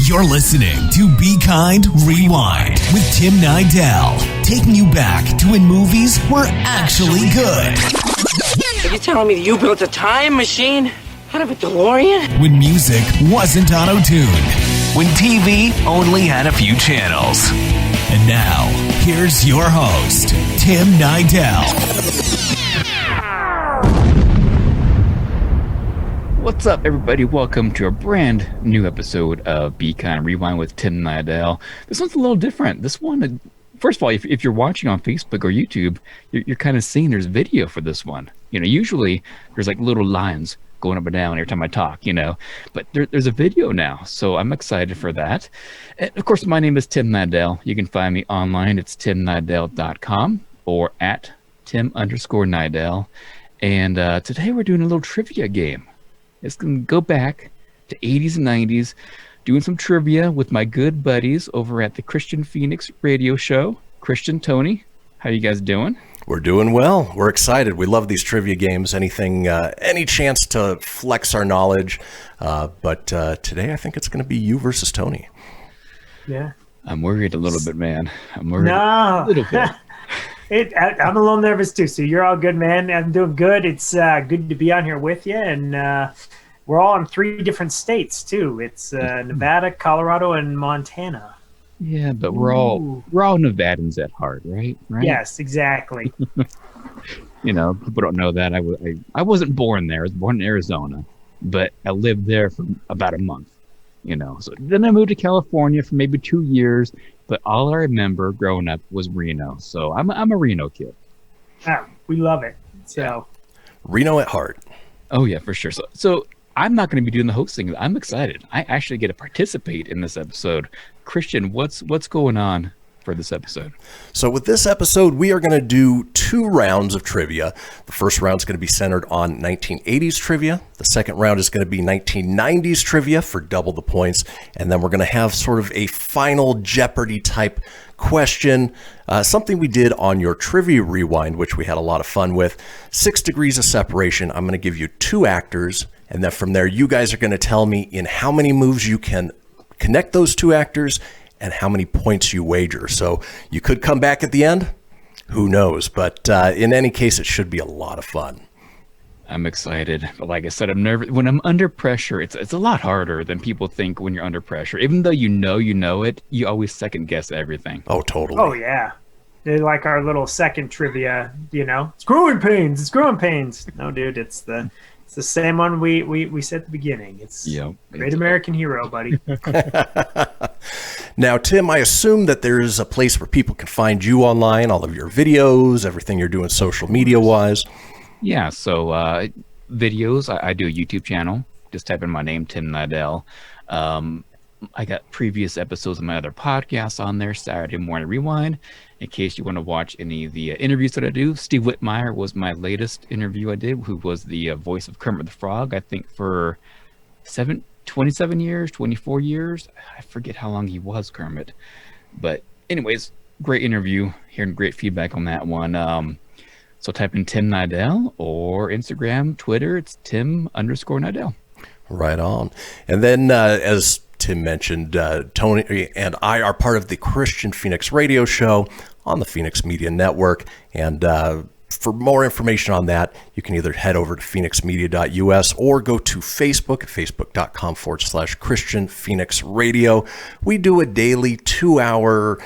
You're listening to Be Kind, Rewind with Tim Nydell, taking you back to when movies were actually good. Are you telling me that you built a time machine out of a DeLorean? When music wasn't auto-tuned. When TV only had a few channels. And now, here's your host, Tim Nydell. What's up, everybody? Welcome to a brand new episode of Be Kind Rewind with Tim Nydell. This one's a little different. This one, first of all, if you're watching on Facebook or YouTube, you're kind of seeing there's video for this one. You know, usually there's like little lines going up and down every time I talk, you know, but there's a video now, so I'm excited for that. And of course, my name is Tim Nydell. You can find me online. It's timnydell.com or at Tim_Nydell. And today we're doing a little trivia game. It's going to go back to 80s and 90s, doing some trivia with my good buddies over at the Kristian Fenix radio show. Kristian, Tony, how you guys doing? We're doing well. We're excited. We love these trivia games. Anything, any chance to flex our knowledge. But today I think it's going to be you versus Tony. Yeah. I'm worried a little bit, man. I'm worried a little bit. I'm a little nervous too, so you're all good, man. I'm doing good. It's good to be on here with you, and we're all in 3 different states too. It's Nevada, Colorado, and Montana. Yeah, but we're all Nevadans at heart, right? Yes, exactly. You know, people don't know that I wasn't born there. I was born in Arizona, but I lived there for about a month. You know, so then I moved to California for maybe 2 years. But all I remember growing up was Reno. So I'm a Reno kid. Oh, we love it. So Reno at heart. Oh, yeah, for sure. So I'm not going to be doing the hosting. I'm excited. I actually get to participate in this episode. Kristian, what's going on for this episode? So with this episode, we are going to do 2 rounds of trivia. The first round is going to be centered on 1980s trivia. The second round is going to be 1990s trivia for double the points. And then we're going to have sort of a final Jeopardy type question, something we did on your Trivia Rewind, which we had a lot of fun with. 6 degrees of separation. I'm going to give you 2 actors. And then from there, you guys are going to tell me in how many moves you can connect those 2 actors and how many points you wager. So you could come back at the end. Who knows? But in any case, it should be a lot of fun. I'm excited. But like I said, I'm nervous. When I'm under pressure, it's a lot harder than people think when you're under pressure. Even though you know it, you always second guess everything. Oh, totally. Oh, yeah. They're like our little second trivia, you know. It's growing pains. No, dude, it's the same one we said at the beginning. It's Great American Hero, buddy. Now, Tim, I assume that there's a place where people can find you online, all of your videos, everything you're doing social media-wise. Yeah, so videos, I do a YouTube channel. Just type in my name, Tim Nydell. I got previous episodes of my other podcasts on there, Saturday Morning Rewind. In case you want to watch any of the interviews that I do, Steve Whitmire was my latest interview I did, who was the voice of Kermit the Frog, I think for 27 years, 24 years. I forget how long he was Kermit. But anyways, great interview. Hearing great feedback on that one. So type in Tim Nydell or Instagram, Twitter, it's Tim_Nydell. Right on. And then as Tim mentioned, Tony and I are part of the Kristian Fenix radio show on the Fenix Media Network. And for more information on that, you can either head over to fenixmedia.us or go to Facebook at facebook.com/Kristian Fenix Radio. We do a daily 2-hour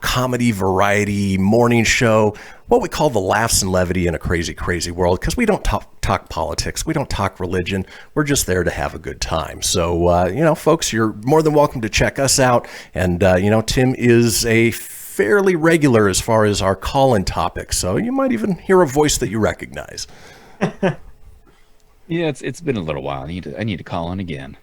comedy variety morning show, what we call the laughs and levity in a crazy, crazy world, because we don't talk politics. We don't talk religion. We're just there to have a good time. So, folks, you're more than welcome to check us out. And, Tim is a fairly regular as far as our call-in topics. So you might even hear a voice that you recognize. Yeah, it's been a little while. I need to call in again.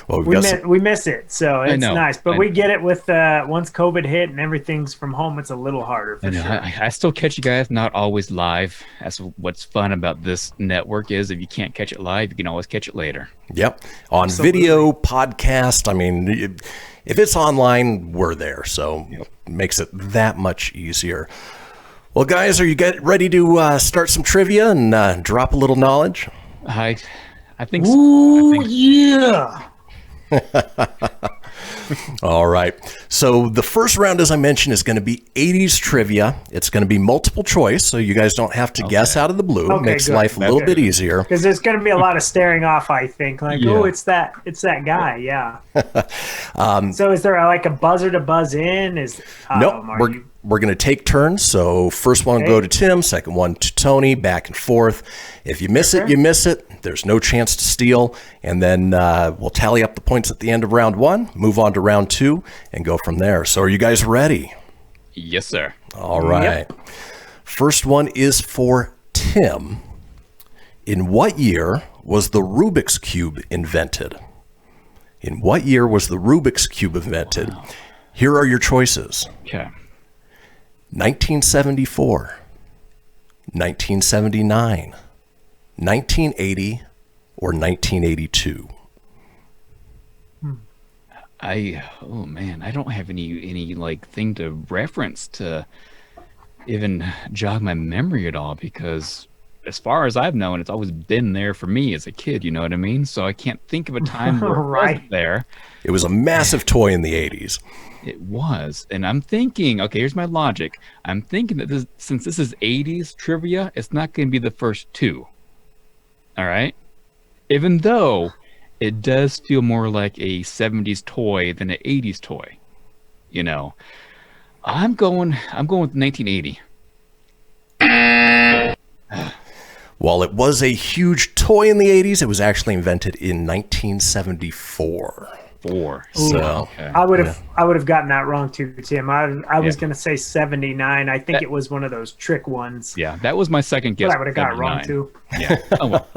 Well, we miss it, so it's nice. But we get it with once COVID hit and everything's from home, it's a little harder. For sure. I still catch you guys, not always live. That's what's fun about this network is if you can't catch it live, you can always catch it later. Yep, on Absolutely. Video, podcast. I mean, if it's online, we're there, so it makes it that much easier. Well, guys, are you ready to start some trivia and drop a little knowledge? I think so. Ooh, yeah. All right. So the first round, as I mentioned, is going to be 80s trivia. It's going to be multiple choice, so you guys don't have to guess out of the blue. It makes life a little bit easier. Because there's going to be a lot of staring off, I think. Like, oh, it's that guy. Yeah. So is there like a buzzer to buzz in? Nope. We're going to take turns. So first one will go to Tim, second one to Tony, back and forth. If you miss it, you miss it. There's no chance to steal. And then we'll tally up the points at the end of round one, move on to round two, and go from there. So are you guys ready? Yes, sir. All right. Yep. First one is for Tim. In what year was the Rubik's Cube invented? In what year was the Rubik's Cube invented? Wow. Here are your choices. Okay. 1974, 1979, 1980, or 1982. I don't have any like thing to reference to even jog my memory at all, because as far as I've known, it's always been there for me as a kid, you know what I mean? So I can't think of a time where it wasn't there. It was a massive toy in the 80s. It was. And I'm thinking, okay, here's my logic. I'm thinking that since this is 80s trivia, it's not going to be the first two. All right? Even though it does feel more like a 70s toy than an 80s toy. You know. I'm going with 1980. While it was a huge toy in the 80s, it was actually invented in 1974. So okay. I would have gotten that wrong too, Tim. I was going to say 79. I think it was one of those trick ones. Yeah, that was my second guess. But I would have got it wrong too. Yeah. Oh, well.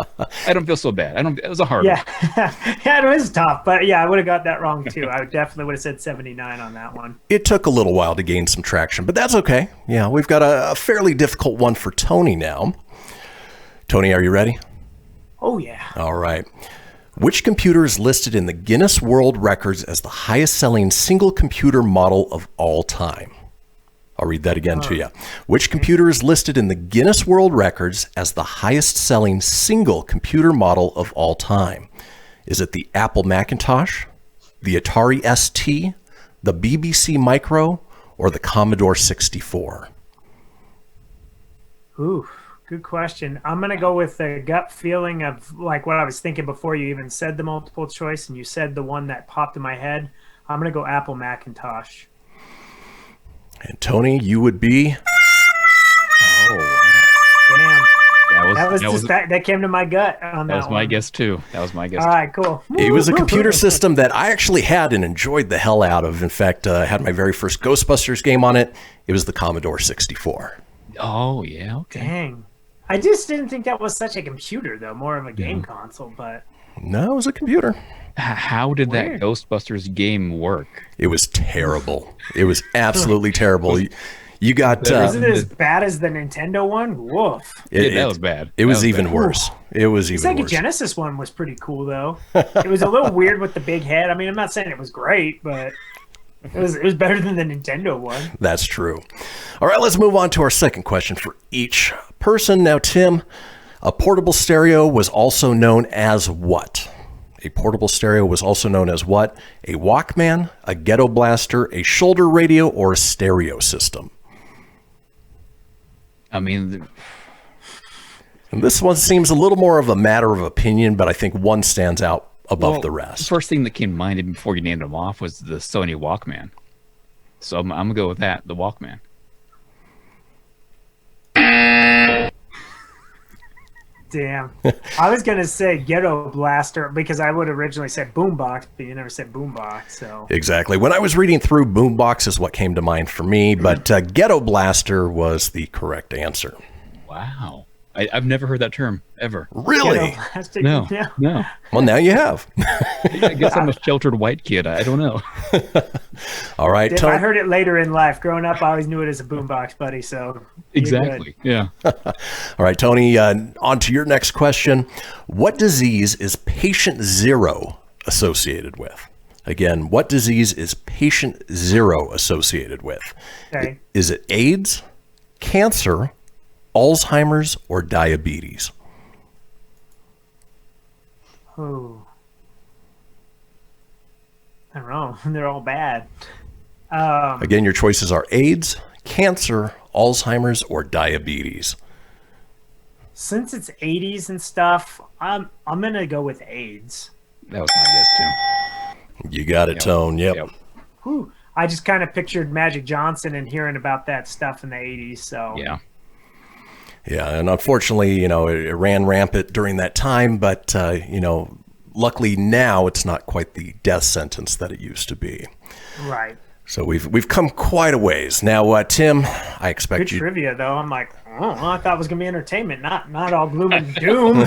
I don't feel so bad. It was a hard one. Yeah, it was tough. But yeah, I would have got that wrong too. I definitely would have said 79 on that one. It took a little while to gain some traction, but that's okay. Yeah, we've got a fairly difficult one for Tony now. Tony, are you ready? Oh, yeah. All right. Which computer is listed in the Guinness World Records as the highest-selling single computer model of all time? I'll read that again to you. Which computer is listed in the Guinness World Records as the highest-selling single computer model of all time? Is it the Apple Macintosh, the Atari ST, the BBC Micro, or the Commodore 64? Ooh. Good question. I'm going to go with the gut feeling of like what I was thinking before you even said the multiple choice and you said the one that popped in my head. I'm going to go Apple Macintosh. And Tony, you would be? Oh, damn. That came to my gut on that. That was my guess too. All right, cool. It was a computer system that I actually had and enjoyed the hell out of. In fact, I had my very first Ghostbusters game on it. It was the Commodore 64. Oh, yeah. Okay. Dang. I just didn't think that was such a computer, though. More of a game console, but... No, it was a computer. How did that Ghostbusters game work? It was terrible. It was absolutely terrible. You got... Isn't it as bad as the Nintendo one? Woof. That was bad. It was even worse. It was even worse. The Sega Genesis one was pretty cool, though. It was a little weird with the big head. I mean, I'm not saying it was great, but... It was better than the Nintendo one. That's true. All right, let's move on to our second question for each person. Now, Tim, a portable stereo was also known as what? A portable stereo was also known as what? A Walkman, a ghetto blaster, a shoulder radio, or a stereo system? I mean... And this one seems a little more of a matter of opinion, but I think one stands out above the rest. The first thing that came to mind before you named them off was the Sony Walkman. So I'm going to go with that, the Walkman. Damn. I was going to say Ghetto Blaster because I would originally said Boombox, but you never said Boombox. So exactly. When I was reading through, Boombox is what came to mind for me, but Ghetto Blaster was the correct answer. Wow. I've never heard that term, ever. Really? No. Well, now you have. I guess I'm a sheltered white kid. I don't know. All right. I heard it later in life. Growing up, I always knew it as a boombox, buddy. So exactly. Yeah. All right, Tony, on to your next question. What disease is patient zero associated with? Again, what disease is patient zero associated with? Okay. Is it AIDS, cancer, Alzheimer's, or diabetes? Oh. I don't know. They're all bad. Again, your choices are AIDS, cancer, Alzheimer's, or diabetes. Since it's 80s and stuff, I'm gonna go with AIDS. That was my guess too. You got it, Tone. Yep. Whew. I just kind of pictured Magic Johnson and hearing about that stuff in the 80s. So Yeah. Yeah, and unfortunately, it ran rampant during that time, but, luckily now it's not quite the death sentence that it used to be. Right. So we've come quite a ways. Now, Tim, I expect Good you... trivia, though. I'm like, I thought it was going to be entertainment, not all gloom and doom.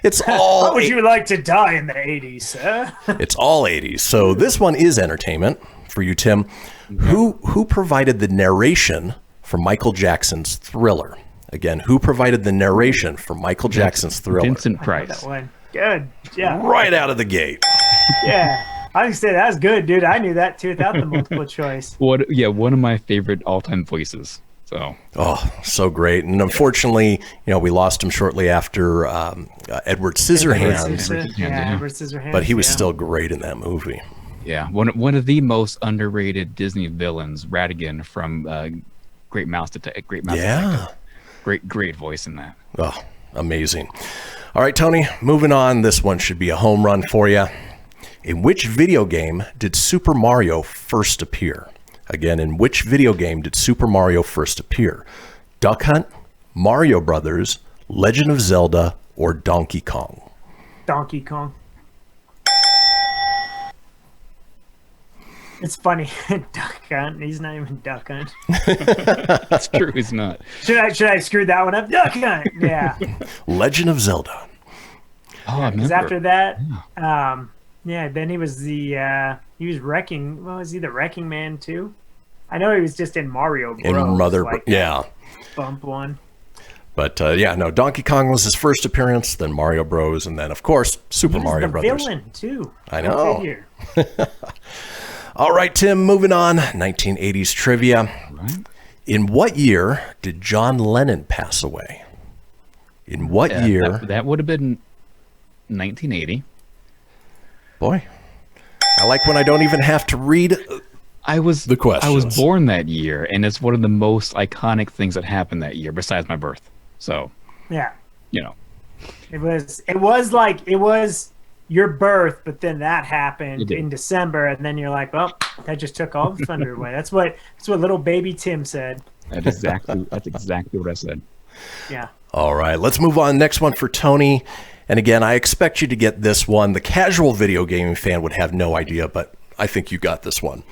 It's all... How would you like to die in the 80s, sir? It's all 80s. So this one is entertainment for you, Tim. Who provided the narration for Michael Jackson's Thriller? Again, who provided the narration for Michael Jackson's Thriller? Vincent That Price. one. Good. Yeah. Right out of the gate. Yeah. I can say that's good, dude. I knew that too without the multiple choice. One of my favorite all-time voices. So Oh, so great. And unfortunately, we lost him shortly after Edward Scissorhands, Edward Scissorhands. but he was still great in that movie. yeah, one of the most underrated Disney villains, Ratigan from Great Mouse Detective. Yeah. Great voice in that. Oh, amazing. All right, Tony, moving on. This one should be a home run for you. In which video game did Super Mario first appear? Again, in which video game did Super Mario first appear? Duck Hunt, Mario Brothers, Legend of Zelda, or Donkey Kong? Donkey Kong. It's funny. Duck Hunt. He's not even Duck Hunt. That's true. He's not. Should I screw that one up? Duck Hunt. Yeah. Legend of Zelda. Oh, I Because remember. after that, then he was Wrecking. Well, was he the Wrecking Man too? I know he was just in Mario Bros. Yeah. Bump one. But Donkey Kong was his first appearance, then Mario Bros, and then, of course, Super He was Mario the Brothers. villain too. I know. Go figure. All right, Tim, moving on. 1980s trivia. Right. In what year did John Lennon pass away? In what year? That would have been 1980. Boy, I like when I don't even have to read. I was The questions. I was born that year, and it's one of the most iconic things that happened that year, besides my birth. So, Yeah. It It was your birth, but then that It happened did. in December, and then you're like, well, that just took all the thunder away. That's what little baby Tim said. that's exactly what I said. Yeah. All right, let's move on. Next one for Tony. And again, I expect you to get this one. The casual video gaming fan would have no idea, but I think you got this one.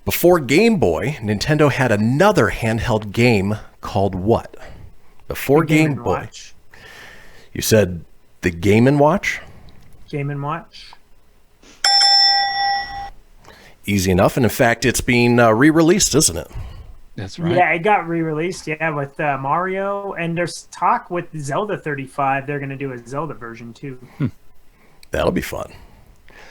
Before Game Boy, Nintendo had another handheld game called what? Before Game Boy. Watch. You said the Game & Watch? Game and Watch. Easy enough. And in fact, it's being re-released, isn't it? That's right. Yeah, it got re-released. Yeah, with Mario, and there's talk with Zelda 35. They're going to do a Zelda version too. That'll be fun.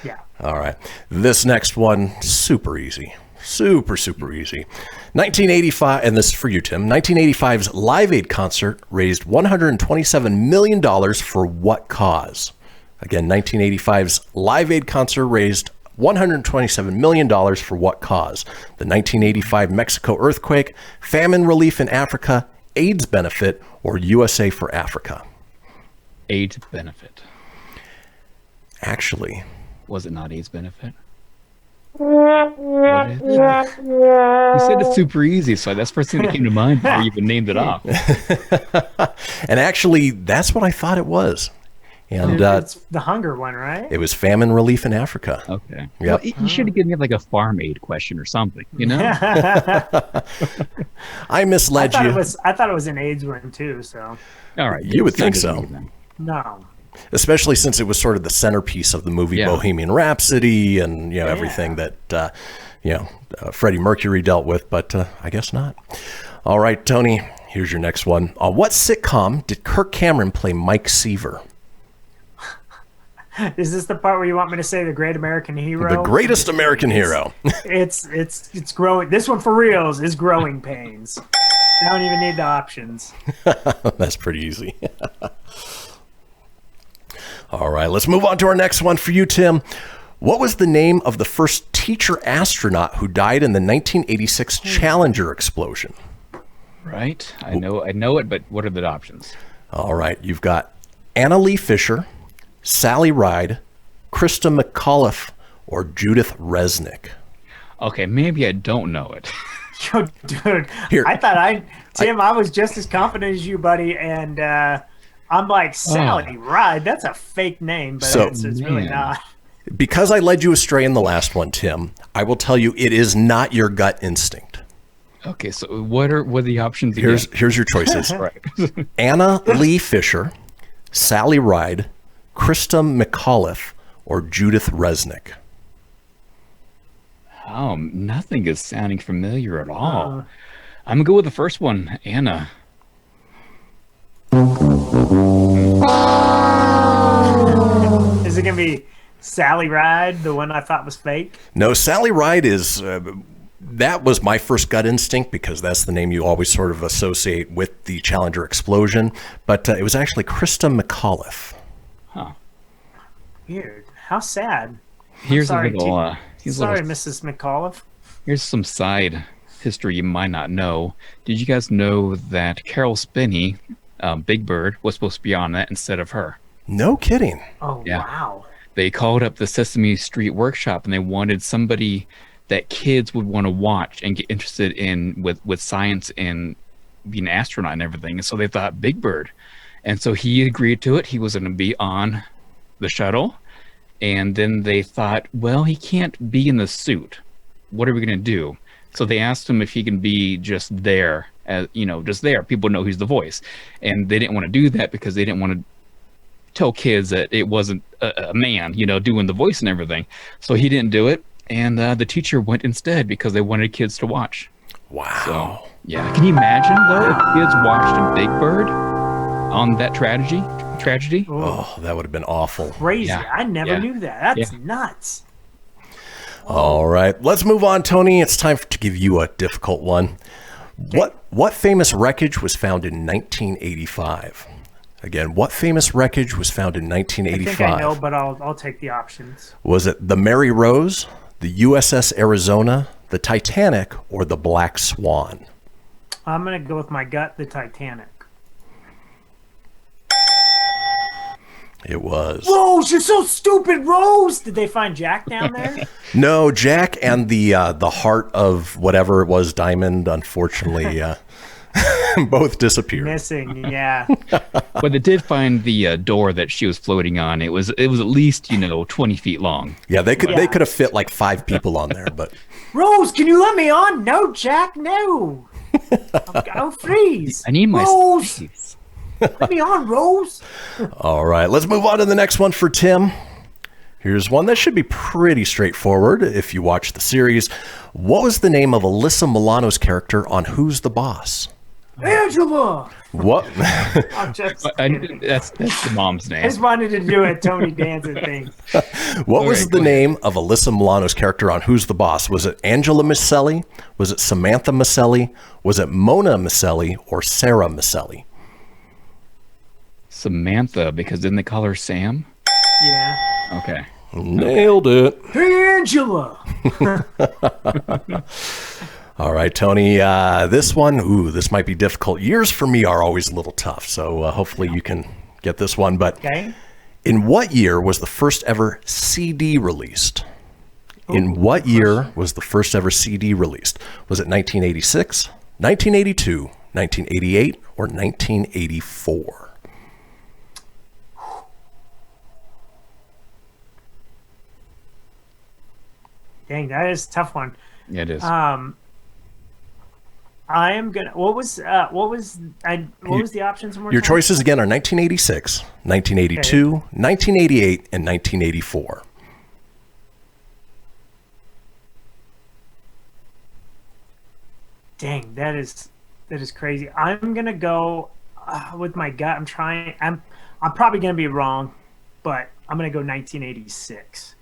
Yeah. All right. This next one, super easy. Super easy. 1985, and this is for you, Tim. 1985's Live Aid concert raised $127 million for what cause? Again, 1985's Live Aid concert raised $127 million for what cause? The 1985 Mexico earthquake, famine relief in Africa, AIDS benefit, or USA for Africa? AIDS benefit. Actually, Was it not AIDS benefit? What is it? You said it's super easy, so that's the first thing that came to mind before you even named it off. and actually, that's what I thought it was. And It's the hunger one, right? it was famine relief in Africa. Okay. Yep. Well, you should have given me like a farm aid question or something, you know? I misled you. I thought it was an AIDS one too. So All right. You would think It's so. then. no. Especially since it was sort of the centerpiece of the movie Yeah. Bohemian Rhapsody and everything that Freddie Mercury dealt with, but I guess not. All right, Tony, here's your next one. On what sitcom did Kirk Cameron play Mike Seaver? Is this the part where you want me to say the Great American Hero? The greatest American hero. It's growing. This one for reals is Growing Pains. I don't even need the options. That's pretty easy. All right, let's move on to our next one for you, Tim. What was the name of the first teacher astronaut who died in the 1986 Challenger explosion? Right. I know it, but what are the options? All right. You've got Anna Lee Fisher, Sally Ride, Krista McAuliffe, or Judith Resnick. Okay, maybe I don't know it. Yo, dude, Here. Tim, I was just as confident as you, buddy, and I'm like, Sally Ride, that's a fake name, but it's really not. Because I led you astray in the last one, Tim, I will tell you it is not your gut instinct. Okay, so what are the options again? Here's your choices. Right. Anna Lee Fisher, Sally Ride, Krista McAuliffe, or Judith Resnick. Oh, nothing is sounding familiar at all. I'm gonna go with the first one, Anna. Is it gonna be Sally Ride, the one I thought was fake? No, Sally Ride is... that was my first gut instinct because that's the name you always sort of associate with the Challenger explosion. But it was actually Krista McAuliffe. Huh. Weird. How sad. Here's sorry, a little... Mrs. McAuliffe. Here's some side history you might not know. Did you guys know that Carol Spinney, Big Bird, was supposed to be on that instead of her? No kidding. Oh, Yeah. wow. They called up the Sesame Street Workshop and they wanted somebody that kids would want to watch and get interested in with science and being an astronaut and everything. And so they thought Big Bird. And so he agreed to it. He was going to be on the shuttle. And then they thought, well, he can't be in the suit. What are we going to do? So they asked him if he can be just there, just there. People know he's the voice. And they didn't want to do that because they didn't want to tell kids that it wasn't a man, doing the voice and everything. So he didn't do it. And the teacher went instead because they wanted kids to watch. Wow. So, yeah. Can you imagine, though, if kids watched a Big Bird on that tragedy? Oh, that would have been awful. Crazy. Yeah. I never knew that. That's Yeah. nuts. All right. Let's move on, Tony. It's time to give you a difficult one. What famous wreckage was found in 1985? Again, what famous wreckage was found in 1985? I think I know, but I'll take the options. Was it the Mary Rose, the USS Arizona, the Titanic, or the Black Swan? I'm going to go with my gut, the Titanic. It was. Rose, you're so stupid, Rose! Did they find Jack down there? No, Jack and the heart of whatever it was, Diamond, unfortunately, both disappeared. Missing, yeah. But they did find the door that she was floating on. It was at least 20 feet long. Yeah, they could have fit like 5 people on there, but Rose, can you let me on? No, Jack, no. I'll freeze. I need my Rose. space. Let me on, Rose. all right, let's move on to the next one for Tim. Here's one that should be pretty straightforward if you watch the series. What was the name of Alyssa Milano's character on Who's the Boss? Angela. What? I'm just That's the mom's I name. just wanted to do a Tony Danza thing. What was right, the go name of Alyssa Milano's character on Who's the Boss? Was it Angela Miscelli? Was it Samantha Miscelli? Was it Mona Miscelli or Sarah Miscelli? Samantha, because didn't they call her Sam? Yeah. Okay. Nailed it. Angela. All right, Tony, this one, this might be difficult. Years for me are always a little tough, so hopefully you can get this one. But Okay. in what year was the first ever CD released? In what year was the first ever CD released? Was it 1986, 1982, 1988, or 1984? Dang, that is a tough one. Yeah, it is. I am gonna. What was the options? One more Your time? choices again are 1986, 1982, 1988, and 1984. Dang, that is crazy. I'm gonna go with my gut. I'm probably gonna be wrong, but I'm gonna go 1986.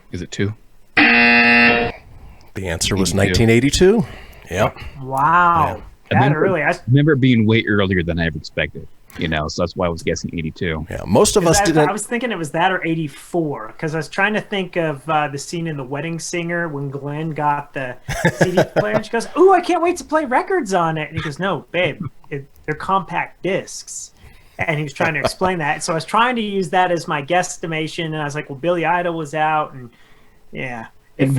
Is it 2? The answer was 1982. Yep. Wow, that really. I remember it being way earlier than I ever expected. You know, so that's why I was guessing 82. Yeah, most of us didn't. I was thinking it was that or 84 because I was trying to think of the scene in The Wedding Singer when Glenn got the CD player and she goes, "Ooh, I can't wait to play records on it." And he goes, "No, babe, they're compact discs." And he was trying to explain that. So I was trying to use that as my guesstimation, and I was like, "Well, Billy Idol was out," and yeah. It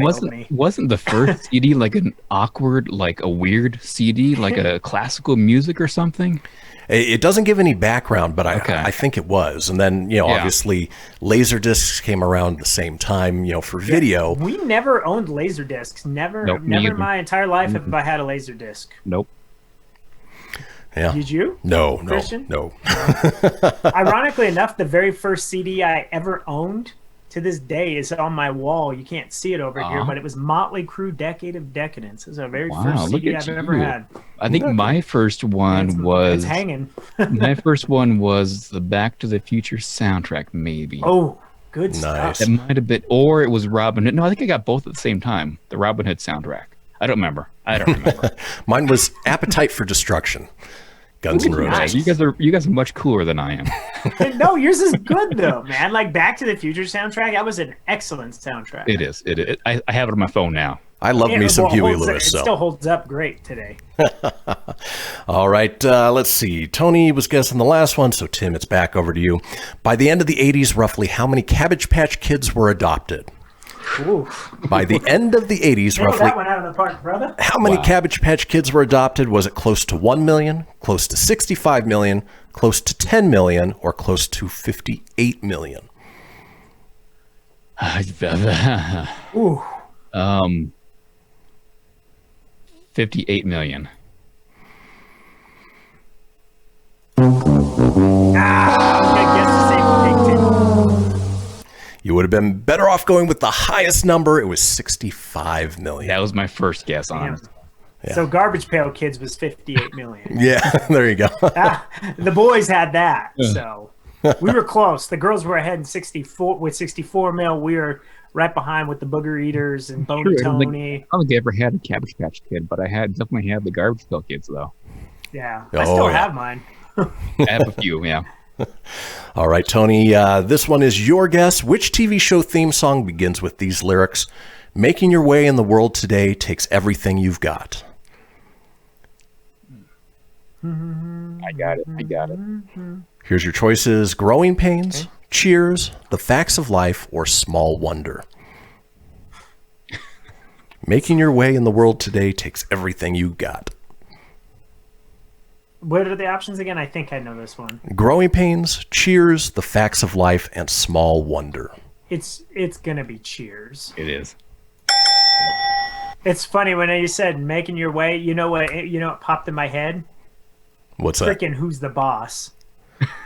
wasn't the first CD like an awkward, like a weird CD, like a classical music or something? It doesn't give any background, but I think it was. And then, obviously Laserdiscs came around the same time, for video. We never owned Laserdiscs. Never in my entire life have I had a Laserdisc. Nope. Yeah. Did you? No, Christian? no. Ironically enough, the very first CD I ever owned to this day is on my wall. You can't see it over here, but it was Motley Crue Decade of Decadence. It was the very first CD I've ever had. I think my first one was... It's hanging. My first one was the Back to the Future soundtrack, maybe. Oh, good stuff. It might have been... Or it was Robin Hood. No, I think I got both at the same time. The Robin Hood soundtrack. I don't remember. Mine was Appetite for Destruction. Guns N' Roses. Nice. You guys are much cooler than I am. No, yours is good though, man. Like Back to the Future soundtrack, that was an excellent soundtrack. It is. I have it on my phone now. I love me some Huey Lewis. It still holds up great today. All right, let's see. Tony was guessing the last one, so Tim, it's back over to you. By the end of the 80s, roughly how many Cabbage Patch Kids were adopted? Oof. By the end of the 80s, roughly that one out of the park, brother. How many Cabbage Patch Kids were adopted? Was it close to 1 million, close to 65 million, close to 10 million, or close to 58 million? Ooh. 58 million. I'm gonna guess the same thing too. You would have been better off going with the highest number. It was 65 million. That was my first guess on it. Yeah. So Garbage Pail Kids was 58 million. Yeah, there you go. The boys had that, so we were close. The girls were ahead in 64 mil. We were right behind with the Booger Eaters and Boney Tony. I don't think I ever had a Cabbage Patch Kid, but I definitely had the Garbage Pail Kids though. Yeah, I still have mine. I have a few, yeah. All right, Tony, this one is your guess. Which TV show theme song begins with these lyrics? Making your way in the world today takes everything you've got. I got it. Here's your choices: Growing Pains, Cheers, The Facts of Life, or Small Wonder. Making your way in the world today takes everything you got. What are the options again? I think I know this one. Growing Pains, Cheers, The Facts of Life, and Small Wonder. It's gonna be Cheers. It is. It's funny when you said making your way. You know what popped in my head? What's that? Freaking Who's the Boss?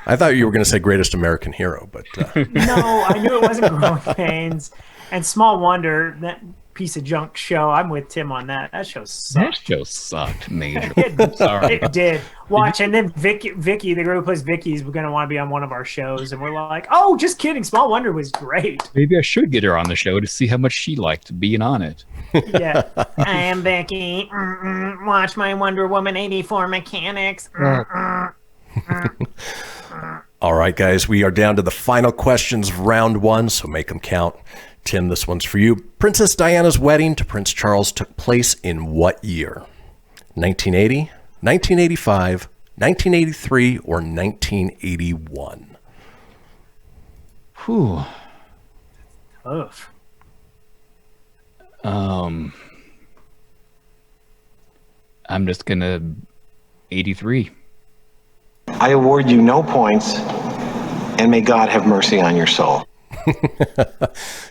I thought you were going to say Greatest American Hero, but No, I knew it wasn't Growing Pains. And Small Wonder, that piece of junk show. I'm with Tim on that. That show sucked. That show sucked major. Sorry. It did. Watch, and then Vicky, the girl who plays Vicky, is going to want to be on one of our shows, and we're like, oh, just kidding. Small Wonder was great. Maybe I should get her on the show to see how much she liked being on it. Yeah. I am Becky. Watch my Wonder Woman 84 mechanics. All right, guys, we are down to the final questions of round one, so make them count. Tim, this one's for you. Princess Diana's wedding to Prince Charles took place in what year? 1980, 1985, 1983, or 1981? Whew. Oof. I'm just gonna 83. I award you no points, and may God have mercy on your soul.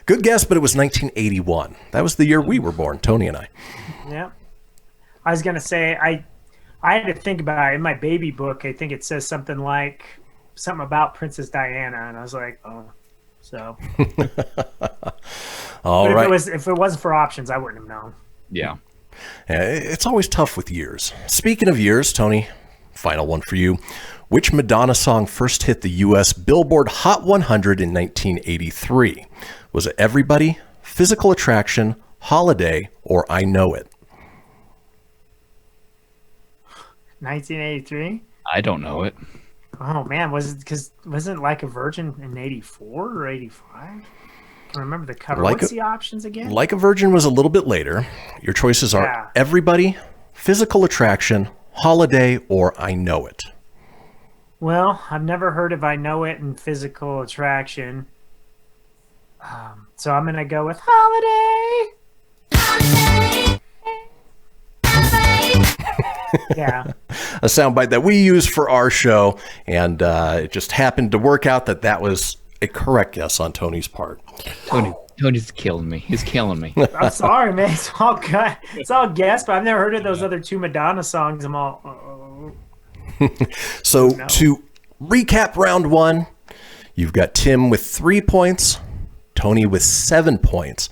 Good guess, but it was 1981. That was the year we were born, Tony and I. Yeah. I was going to say, I had to think about it. In my baby book, I think it says something about Princess Diana, and I was like, oh, so. All but right. If it wasn't for options, I wouldn't have known. Yeah. It's always tough with years. Speaking of years, Tony, final one for you. Which Madonna song first hit the U.S. Billboard Hot 100 in 1983? Was it Everybody, Physical Attraction, Holiday, or I Know It? 1983? I don't know it. Oh man, wasn't Like a Virgin in 84 or 85? I remember the cover. What's the options again? Like a Virgin was a little bit later. Your choices are Everybody, Physical Attraction, Holiday, or I Know It. Well, I've never heard of I Know It and Physical Attraction. So I'm going to go with Holiday. Yeah. A soundbite that we use for our show, and it just happened to work out that was a correct guess on Tony's part. Tony's killing me. He's killing me. I'm sorry, man. It's all good. It's all guess, but I've never heard of those other two Madonna songs. I'm all... So to recap round one, you've got Tim with 3 points, Tony with 7 points.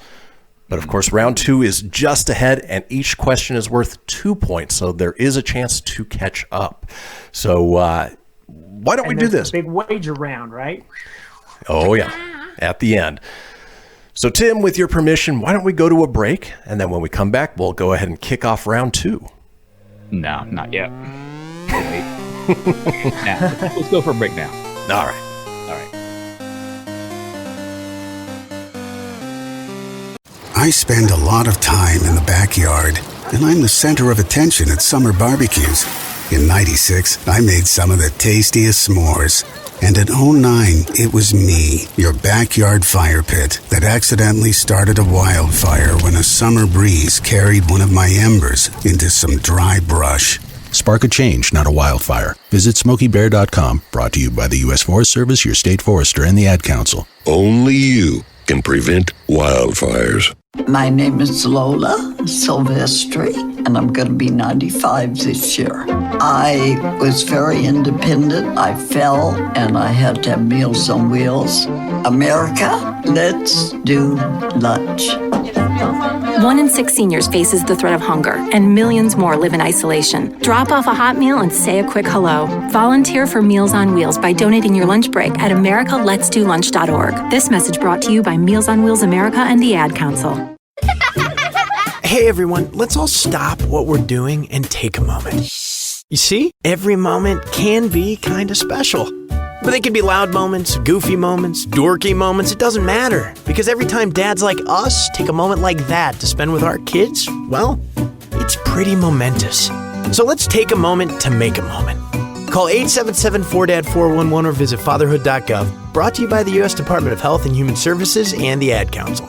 But of course, round two is just ahead, and each question is worth 2 points. So there is a chance to catch up. So why don't we do this? Big wager round, right? Oh, yeah. At the end. So, Tim, with your permission, why don't we go to a break? And then when we come back, we'll go ahead and kick off round two. No, not yet. Let's go for a break now. All right. I spend a lot of time in the backyard, and I'm the center of attention at summer barbecues. In '96, I made some of the tastiest s'mores. And in '09, it was me, your backyard fire pit, that accidentally started a wildfire when a summer breeze carried one of my embers into some dry brush. Spark a change, not a wildfire. Visit SmokeyBear.com, brought to you by the U.S. Forest Service, your state forester, and the Ad Council. Only you can prevent wildfires. My name is Lola Silvestri, and I'm going to be 95 this year. I was very independent. I fell, and I had to have Meals on Wheels. America, let's do lunch. 1 in 6 seniors faces the threat of hunger, and millions more live in isolation. Drop off a hot meal and say a quick hello. Volunteer for Meals on Wheels by donating your lunch break at americaletsdolunch.org. This message brought to you by Meals on Wheels America and the Ad Council. Hey everyone, let's all stop what we're doing and take a moment. You see, every moment can be kind of special. But they can be loud moments, goofy moments, dorky moments, it doesn't matter. Because every time dads like us take a moment like that to spend with our kids, well, it's pretty momentous. So let's take a moment to make a moment. Call 877-4DAD-411 or visit fatherhood.gov. Brought to you by the U.S. Department of Health and Human Services and the Ad Council.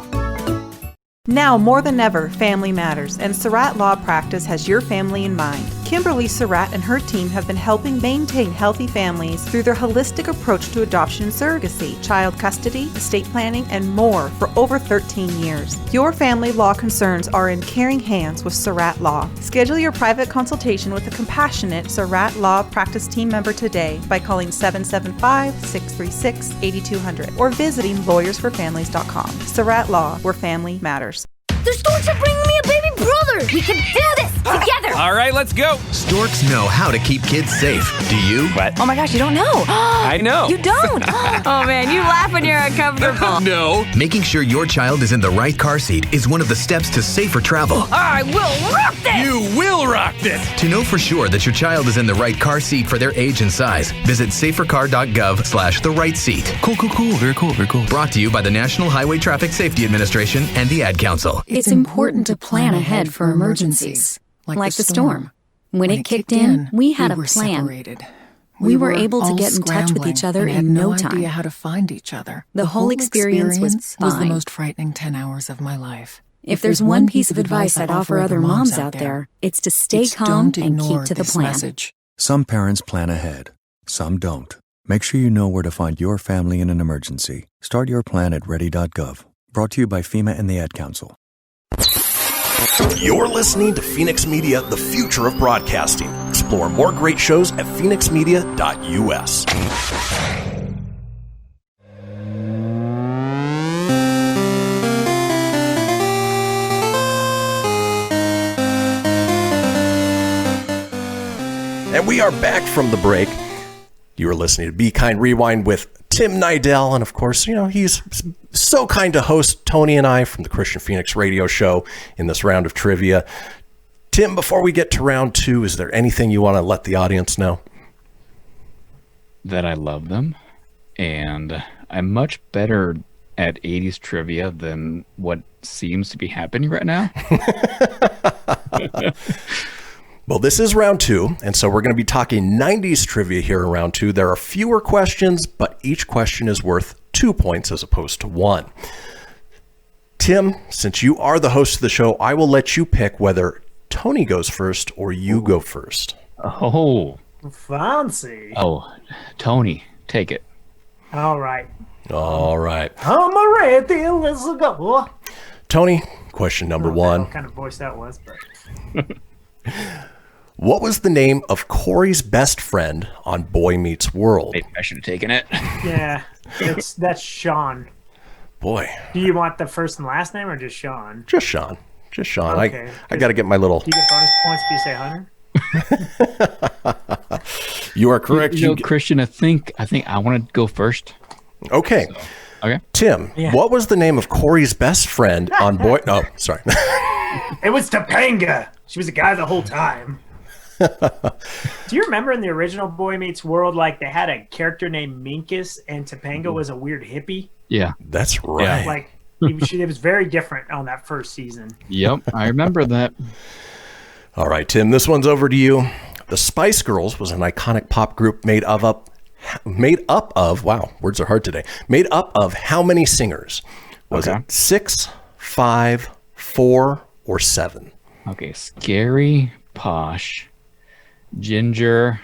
Now more than ever, family matters, and Surratt Law Practice has your family in mind. Kimberly Surratt and her team have been helping maintain healthy families through their holistic approach to adoption and surrogacy, child custody, estate planning, and more for over 13 years. Your family law concerns are in caring hands with Surratt Law. Schedule your private consultation with a compassionate Surratt Law Practice team member today by calling 775-636-8200 or visiting lawyersforfamilies.com. Surratt Law, where family matters. The storks are bringing me a baby brother! We can do this together! All right, let's go! Storks know how to keep kids safe. Do you? What? Oh my gosh, you don't know! I know! You don't! Oh man, you laugh when you're uncomfortable. No! Making sure your child is in the right car seat is one of the steps to safer travel. I will rock this! You will rock this! To know for sure that your child is in the right car seat for their age and size, visit safercar.gov/the-right-seat. Cool. Very cool. Brought to you by the National Highway Traffic Safety Administration and the Ad Council. It's important to plan ahead for emergencies, like the storm. When it kicked in, we had a plan. Separated. We were able to get in touch with each other in no time. Idea how to find each other. The whole experience was fine. The most frightening 10 hours of my life. If there's one piece of advice I'd offer other moms out there, it's to stay calm and keep to the plan. Message. Some parents plan ahead. Some don't. Make sure you know where to find your family in an emergency. Start your plan at ready.gov. Brought to you by FEMA and the Ad Council. You're listening to Fenix Media, the future of broadcasting. Explore more great shows at phoenixmedia.us. And we are back from the break. You are listening to Be Kind Rewind with Tim Nydell, and of course, he's so kind to host Tony and I from the Kristian Fenix radio show in this round of trivia. Tim, before we get to round two, is there anything you want to let the audience know? that I love them, and I'm much better at 80s trivia than what seems to be happening right now. Well, this is round 2, and so we're going to be talking 90s trivia here in round 2. There are fewer questions, but each question is worth 2 points as opposed to 1. Tim, since you are the host of the show, I will let you pick whether Tony goes first or you go first. Oh. Fancy. Oh, Tony, take it. All right. All right. I'm ready. Let's go. Tony, question number 1. What kind of voice that was, but... What was the name of Corey's best friend on Boy Meets World? Maybe I should have taken it. Yeah, that's Sean. Boy. Do you want the first and last name or just Sean? Just Sean. Just Sean. Okay. I got to get my little... Do you get bonus points if you say Hunter? You are correct. You know, Christian, I think I want to go first. Okay. So, okay. Tim, what was the name of Corey's best friend on Boy... Oh, sorry. It was Topanga. She was a guy the whole time. Do you remember in the original Boy Meets World, like they had a character named Minkus and Topanga was a weird hippie? Yeah. That's right. Like it was very different on that first season. Yep, I remember that. All right, Tim, this one's over to you. The Spice Girls was an iconic pop group made up of, wow, words are hard today. Made up of how many singers? Was it 6, 5, 4, or 7? Okay, Scary, Posh, Ginger,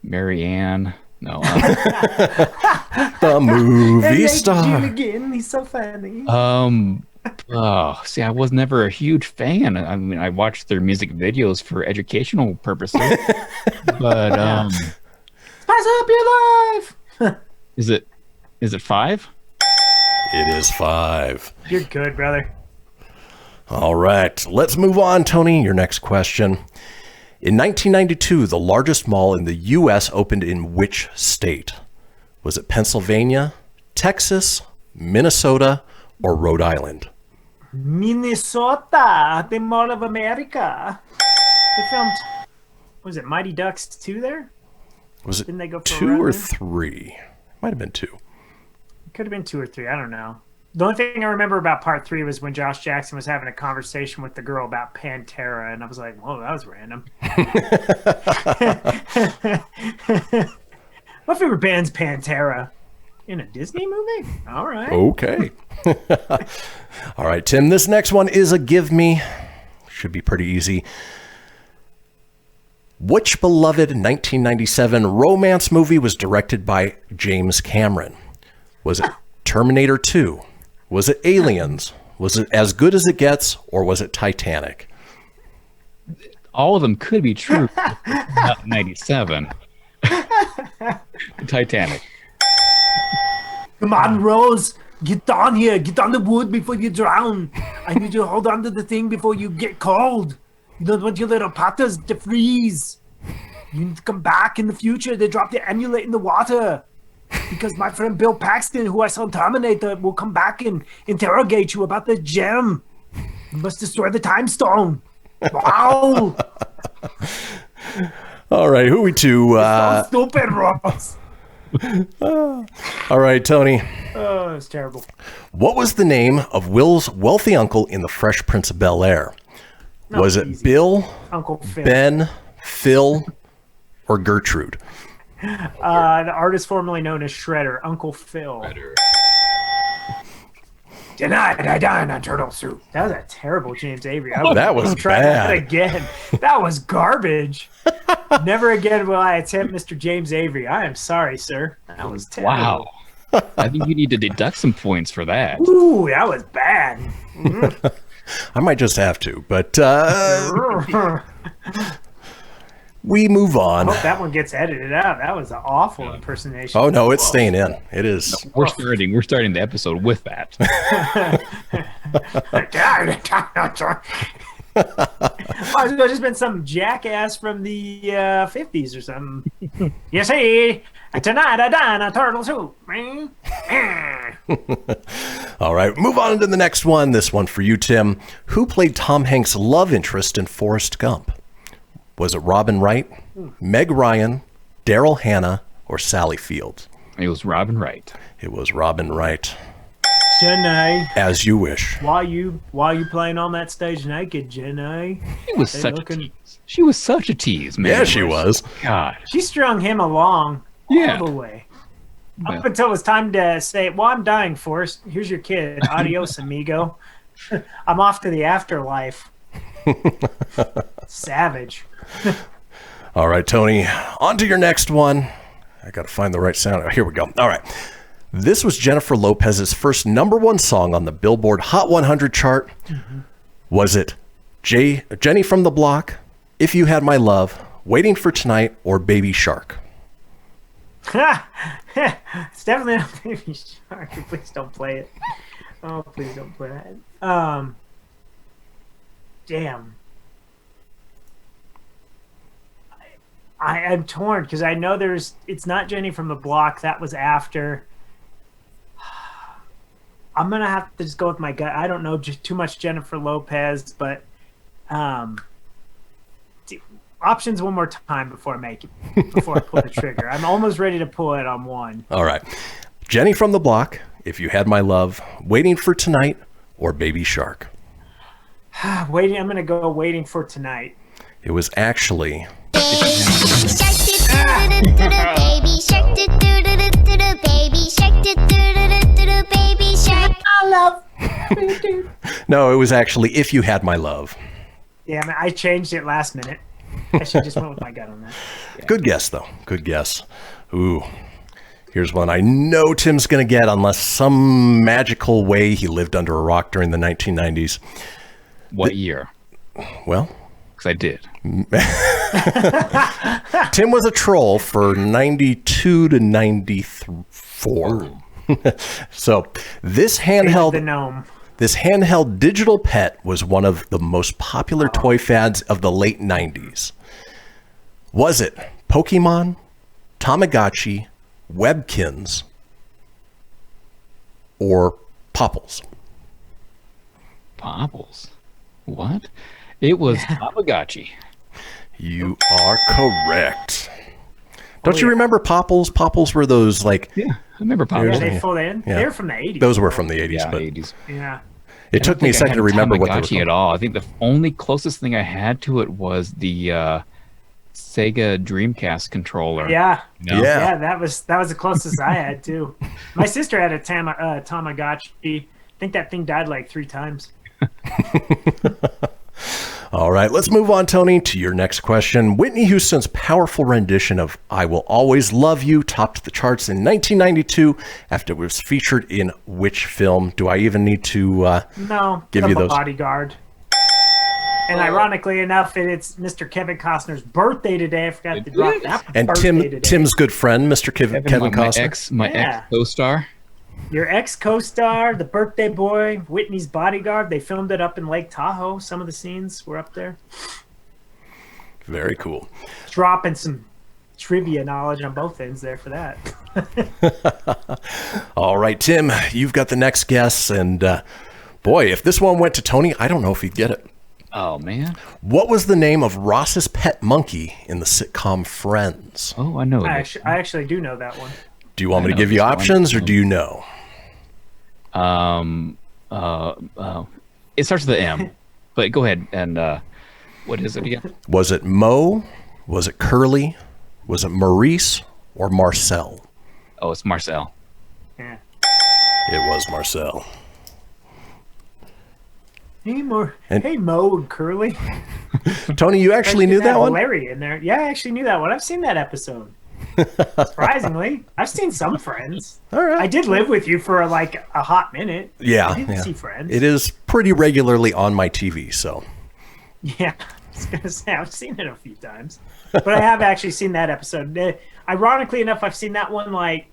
Marianne. No. The movie star. Again, he's so funny. See, I was never a huge fan. I mean, I watched their music videos for educational purposes. But spice up your life. Is it 5? It is 5. You're good, brother. All right, let's move on, Tony. Your next question. In 1992, the largest mall in the U.S. opened in which state? Was it Pennsylvania, Texas, Minnesota, or Rhode Island? Minnesota, the Mall of America. They filmed, was it Mighty Ducks 2 there? Was it Didn't they go for 2 or 3? Might have been 2. It could have been 2 or 3. I don't know. The only thing I remember about part 3 was when Josh Jackson was having a conversation with the girl about Pantera, and I was like, whoa, that was random. My favorite band's Pantera. In a Disney movie? All right. Okay. All right, Tim, this next one is a give me. Should be pretty easy. Which beloved 1997 romance movie was directed by James Cameron? Was it Terminator 2? Was it Aliens? Was it As Good as It Gets? Or was it Titanic? All of them could be true. Not 97. Titanic. Come on, Rose. Get down here. Get on the wood before you drown. I need you to hold on to the thing before you get cold. You don't want your little patas to freeze. You need to come back in the future. They drop the amulet in the water. Because my friend Bill Paxton, who I saw in Terminator, will come back and interrogate you about the gem. You must destroy the time stone. Wow. All right, who are we to? So stupid, Ross. All right, Tony. Oh, it's terrible. What was the name of Will's wealthy uncle in The Fresh Prince of Bel-Air? Was it Bill, Uncle Phil. Ben, Phil, or Gertrude? The artist formerly known as Shredder, Uncle Phil. Tonight I dine on turtle soup. That was a terrible James Avery. That was try bad. that again. That was garbage. Never again will I attempt Mr. James Avery. I am sorry, sir. That was terrible. Wow. I think you need to deduct some points for that. Ooh, that was bad. I might just have to, but we move on. I hope that one gets edited out. That was an awful impersonation. Oh no, it's staying in. It is. No, we're starting the episode with that. Might as well just been some jackass from the 50s or something. You see, tonight I dine on turtle soup. All right, move on to the next one. This one for you, Tim. Who played Tom Hanks' love interest in Forrest Gump? Was it Robin Wright, Meg Ryan, Daryl Hannah, or Sally Fields? It was Robin Wright. It was Robin Wright. Jenny. As you wish. Why you playing on that stage naked, Jenny? She was such a tease, man. Yeah, she was. God. She strung him along all the way. Up until it was time to say, well, I'm dying, Forrest. Here's your kid. Adios, amigo. I'm off to the afterlife. Savage. All right, Tony, on to your next one. I got to find the right sound. Here we go. All right. This was Jennifer Lopez's first #1 song on the Billboard Hot 100 chart. Mm-hmm. Was it Jenny from the Block, If You Had My Love, Waiting for Tonight, or Baby Shark? It's definitely not Baby Shark. Please don't play it. Oh, please don't play it. Damn. I am torn because I know it's not Jenny from the Block. That was after. I'm going to have to just go with my gut. I don't know just too much Jennifer Lopez, but options one more time before I pull the trigger. I'm almost ready to pull it on one. All right. Jenny from the Block, If You Had My Love, Waiting for Tonight, or Baby Shark? I'm going to go Waiting for Tonight. It was actually... No, it was actually If You Had My Love. Yeah, I changed it last minute. I should just went with my gut on that. Yeah. Good guess, though. Good guess. Ooh. Here's one I know Tim's going to get unless some magical way he lived under a rock during the 1990s. What year? Well... Because I did. Tim was a troll for 92 to 94. So this handheld digital pet was one of the most popular toy fads of the late 90s. Was it Pokemon, Tamagotchi, Webkins, or Popples? Popples? What? It was Tamagotchi. You are correct. Don't you remember Popples? Popples were those like... Yeah, I remember Popples. Yeah, they full in. Yeah. They were from the 80s. Those were from the 80s. Yeah, but 80s. Yeah. It took me a second to remember what they were Tamagotchi at all. I think the only closest thing I had to it was the Sega Dreamcast controller. Yeah. No? Yeah, that was the closest I had too. My sister had a Tamagotchi. I think that thing died like 3 times. All right, let's move on, Tony, to your next question. Whitney Houston's powerful rendition of I Will Always Love You topped the charts in 1992 after it was featured in which film? Do I even need to give you those? Bodyguard. And ironically enough, it's Mr. Kevin Costner's birthday today. I forgot to drop that. And Tim's good friend, Mr. Kevin Costner. My ex co-star. Your ex co-star, the birthday boy, Whitney's bodyguard. They filmed it up in Lake Tahoe. Some of the scenes were up there. Very cool. Dropping some trivia knowledge on both ends there for that. All right, Tim, you've got the next guess. And boy, if this one went to Tony, I don't know if he'd get it. Oh, man. What was the name of Ross's pet monkey in the sitcom Friends? Oh, I know. I actually do know that one. Do you want me to give you options or do you know? It starts with an M, but go ahead and what is it again? Was it Mo? Was it Curly? Was it Maurice or Marcel? Oh, it's Marcel. Yeah. It was Marcel. Hey, Mo and Curly. Tony, you actually knew that one? Larry in there. Yeah, I actually knew that one. I've seen that episode. Surprisingly, I've seen some Friends. All right. I did live with you for like a hot minute. Yeah. I did see Friends. It is pretty regularly on my TV, so. Yeah, I was going to say, I've seen it a few times. But I have actually seen that episode. Ironically enough, I've seen that one like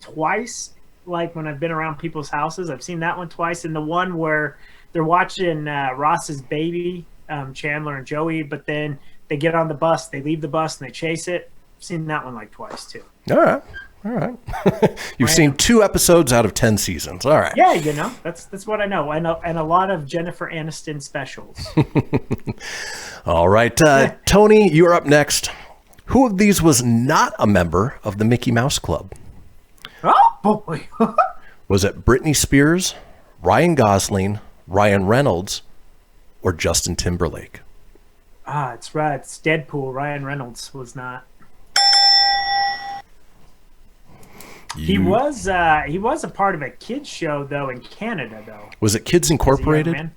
twice. Like when I've been around people's houses, I've seen that one twice. And the one where they're watching Ross's baby, Chandler and Joey, but then they get on the bus, they leave the bus, and they chase it. I've seen that one like twice too. All right. You've seen 2 episodes out of 10 seasons. All right. Yeah, that's what I know. I know, and a lot of Jennifer Aniston specials. All right, Tony, you're up next. Who of these was not a member of the Mickey Mouse Club? Oh, boy. Was it Britney Spears, Ryan Gosling, Ryan Reynolds, or Justin Timberlake? It's right. It's Deadpool. Ryan Reynolds was not. He was a part of a kids show though in Canada though. Was it Kids Incorporated?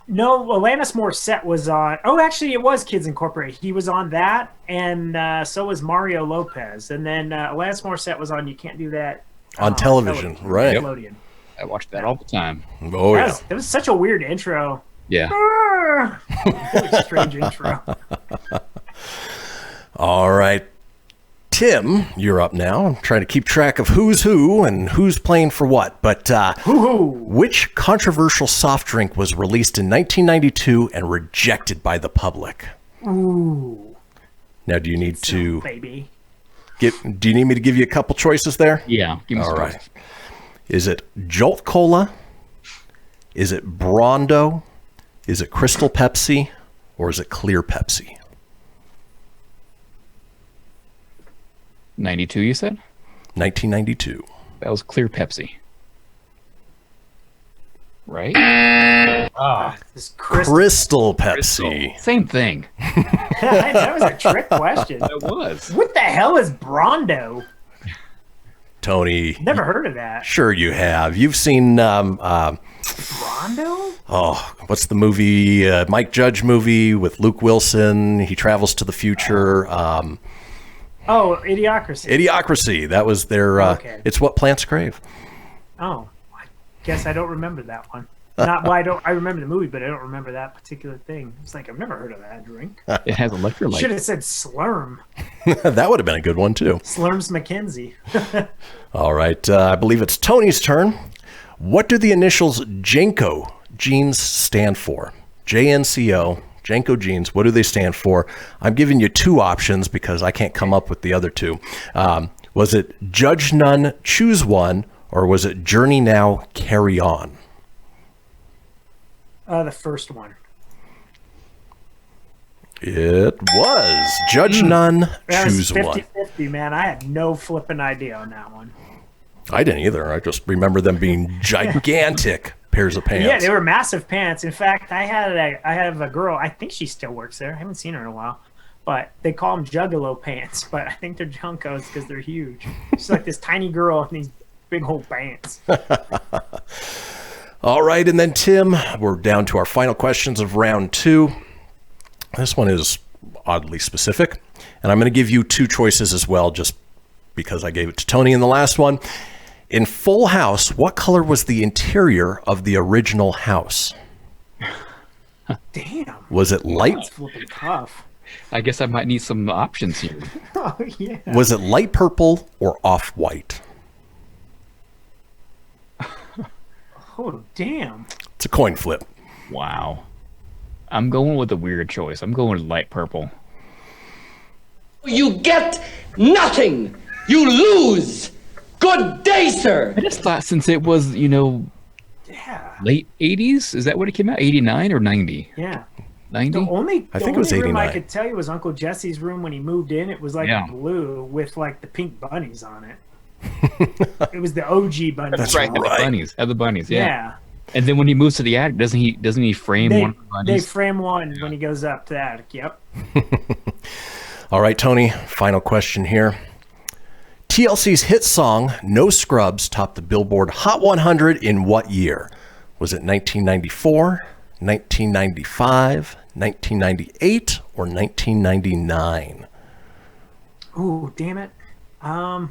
No, Alanis Morissette was on. Oh, actually, it was Kids Incorporated. He was on that, and so was Mario Lopez. And then Alanis Morissette was on You Can't Do That on television, right? Nickelodeon. I watched that all the time. Oh, yeah. That was such a weird intro. Yeah. Really strange intro. All right. Tim, you're up now. I'm trying to keep track of who's who and who's playing for what. But which controversial soft drink was released in 1992 and rejected by the public? Ooh. Now, do you need to... Baby. Do you need me to give you a couple choices there? Yeah. Give me All some right. choices. Is it Jolt Cola? Is it Brondo? Is it Crystal Pepsi? Or is it Clear Pepsi? 92, you said? 1992. That was Clear Pepsi. Right? This Crystal Pepsi. Same thing. That was a trick question. It was. What the hell is Brondo? Tony. Never heard of that. Sure you have. You've seen... Brondo? Oh, what's the movie? Mike Judge movie with Luke Wilson. He travels to the future. Oh, Idiocracy. Idiocracy. That was their... Okay. It's What Plants Crave. Oh, I guess I don't remember that one. I remember the movie, but I don't remember that particular thing. It's like, I've never heard of that drink. It has electrolytes. Should have said Slurm. That would have been a good one, too. Slurm's McKenzie. All right. I believe it's Tony's turn. What do the initials JNCO jeans stand for? JNCO, JNCO jeans. What do they stand for? I'm giving you two options because I can't come up with the other two. Was it Judge None, Choose One, or was it Journey Now, Carry On? The first one. It was Judge None, Choose One. 50-50, man. I had no flipping idea on that one. I didn't either. I just remember them being gigantic pairs of pants. Yeah, they were massive pants. In fact, I have a girl. I think she still works there. I haven't seen her in a while, but they call them Juggalo pants. But I think they're Junkos because they're huge. She's like this tiny girl in these big old pants. All right, and then Tim, we're down to our final questions of round 2. This one is oddly specific, and I'm going to give you two choices as well, just because I gave it to Tony in the last one. In Full House, what color was the interior of the original house? Damn. Was it light? That's flipping tough. I guess I might need some options here. Oh, yeah. Was it light purple or off-white? Oh, damn. It's a coin flip. Wow. I'm going with a weird choice. I'm going with light purple. You get nothing. You lose. Good day, sir. I just thought since it was, late 80s, is that what it came out? 89 or 90? Yeah. 90? The only room I 89. could tell you was Uncle Jesse's room when he moved in. It was like blue with like the pink bunnies on it. It was the OG bunnies. That's right. Had the bunnies. Yeah. Yeah. And then when he moves to the attic, doesn't he frame one of the They bunnies? frame one when he goes up to the attic. Yep. All right, Tony, final question here. TLC's hit song, No Scrubs, topped the Billboard Hot 100 in what year? Was it 1994, 1995, 1998, or 1999? Ooh, damn it. Let's